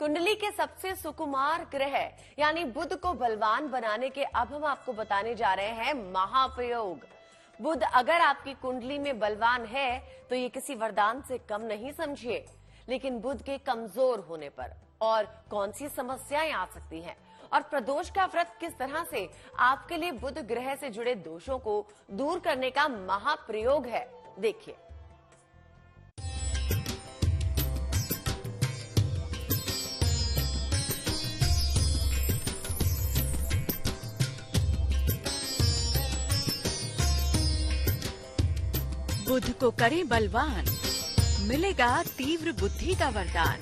कुंडली के सबसे सुकुमार ग्रह यानी बुध को बलवान बनाने के अब हम आपको बताने जा रहे हैं महाप्रयोग। बुध अगर आपकी कुंडली में बलवान है तो ये किसी वरदान से कम नहीं समझिए, लेकिन बुध के कमजोर होने पर और कौन सी समस्याएं आ सकती हैं और प्रदोष का व्रत किस तरह से आपके लिए बुध ग्रह से जुड़े दोषों को दूर करने का महाप्रयोग है, देखिए। बुध को करें बलवान, मिलेगा तीव्र बुद्धि का वरदान।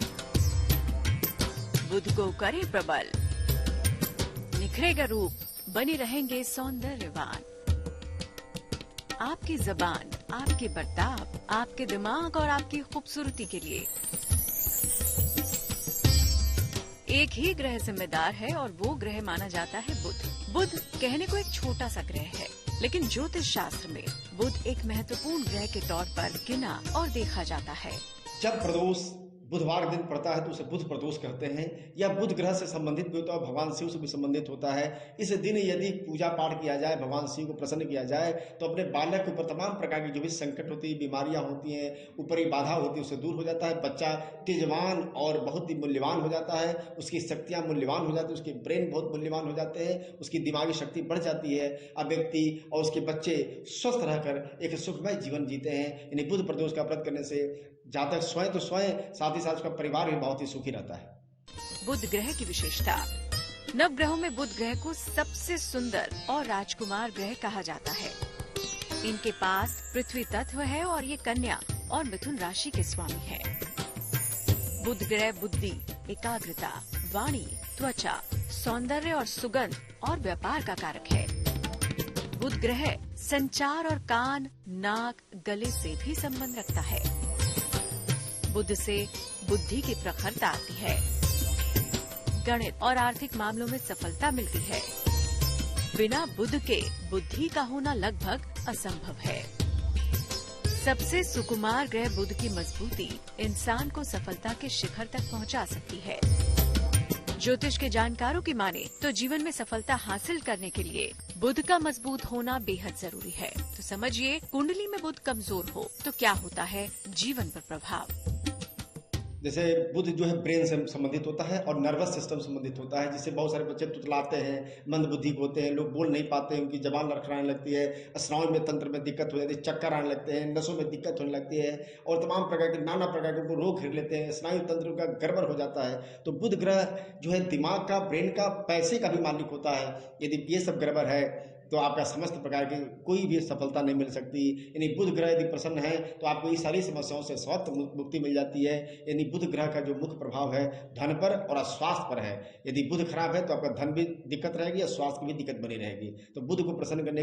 बुध को करें प्रबल, निखरेगा रूप, बने रहेंगे सौंदर्यवान। आपकी जबान, आपके बर्ताव, आपके दिमाग और आपकी खूबसूरती के लिए एक ही ग्रह जिम्मेदार है और वो ग्रह माना जाता है बुध। बुध कहने को एक छोटा सा ग्रह है, लेकिन ज्योतिष शास्त्र में बुध एक महत्वपूर्ण ग्रह के तौर पर गिना और देखा जाता है। जब प्रदोष बुधवार दिन पड़ता है तो उसे बुध प्रदोष कहते हैं। यह बुध ग्रह से संबंधित भी होता है, भगवान शिव से भी संबंधित होता है। इस दिन यदि पूजा पाठ किया जाए, भगवान शिव को प्रसन्न किया जाए तो अपने बालक के ऊपर तमाम प्रकार की जो भी संकट होती है, बीमारियां होती हैं, ऊपरी बाधा होती है, उससे दूर हो जाता है। बच्चा तेजवान और बहुत ही मूल्यवान हो जाता है, उसकी शक्तियां मूल्यवान हो जाती है, उसके ब्रेन बहुत मूल्यवान हो जाते हैं, उसकी दिमागी शक्ति बढ़ जाती है। अब व्यक्ति और उसके बच्चे स्वस्थ रहकर एक सुखमय जीवन जीते हैं। यानी बुध प्रदोष का व्रत करने से जातक स्वयं तो स्वयं, साथ ही साथ उसका परिवार भी बहुत ही सुखी रहता है। बुध ग्रह की विशेषता। नव ग्रहों में बुध ग्रह को सबसे सुंदर और राजकुमार ग्रह कहा जाता है। इनके पास पृथ्वी तत्व है और ये कन्या और मिथुन राशि के स्वामी है। बुध ग्रह बुद्धि, एकाग्रता, वाणी, त्वचा, सौंदर्य और सुगंध और व्यापार का कारक है। बुध ग्रह संचार और कान, नाक, गले से भी संबंध रखता है। बुध से बुद्धि की प्रखरता आती है, गणित और आर्थिक मामलों में सफलता मिलती है। बिना बुध के बुद्धि का होना लगभग असंभव है। सबसे सुकुमार ग्रह बुध की मजबूती इंसान को सफलता के शिखर तक पहुंचा सकती है। ज्योतिष के जानकारों की माने तो जीवन में सफलता हासिल करने के लिए बुध का मजबूत होना बेहद जरूरी है। तो समझिए, कुंडली में बुध कमजोर हो तो क्या होता है जीवन पर प्रभाव। जैसे बुध जो है ब्रेन से संबंधित होता है और नर्वस सिस्टम संबंधित होता है, जिससे बहुत सारे बच्चे तुतलाते हैं, मंद बुद्धि होते हैं, लोग बोल नहीं पाते हैं, उनकी जबान लड़खड़ाने लगती है, स्नायु में तंत्र में दिक्कत हो जाती है, चक्कर आने लगते हैं, नसों में दिक्कत होने लगती है और तमाम प्रकार के नाना प्रकार के उनको रोग घेर लेते हैं, स्नायु तंत्र का गड़बड़ हो जाता है। तो बुध ग्रह जो है दिमाग का, ब्रेन का, पैसे का भी मालिक होता है। यदि ये सब गड़बड़ है तो आपका समस्त प्रकार की कोई भी सफलता नहीं मिल सकती। यानी बुध ग्रह यदि प्रसन्न है तो आपको ये सारी समस्याओं से स्वतः मुक्ति मिल जाती है। यानी बुध ग्रह का जो मुख्य प्रभाव है धन पर और स्वास्थ्य पर है। यदि बुध खराब है तो आपका धन भी दिक्कत रहेगी और स्वास्थ्य की भी दिक्कत बनी रहेगी। तो बुध को प्रसन्न करने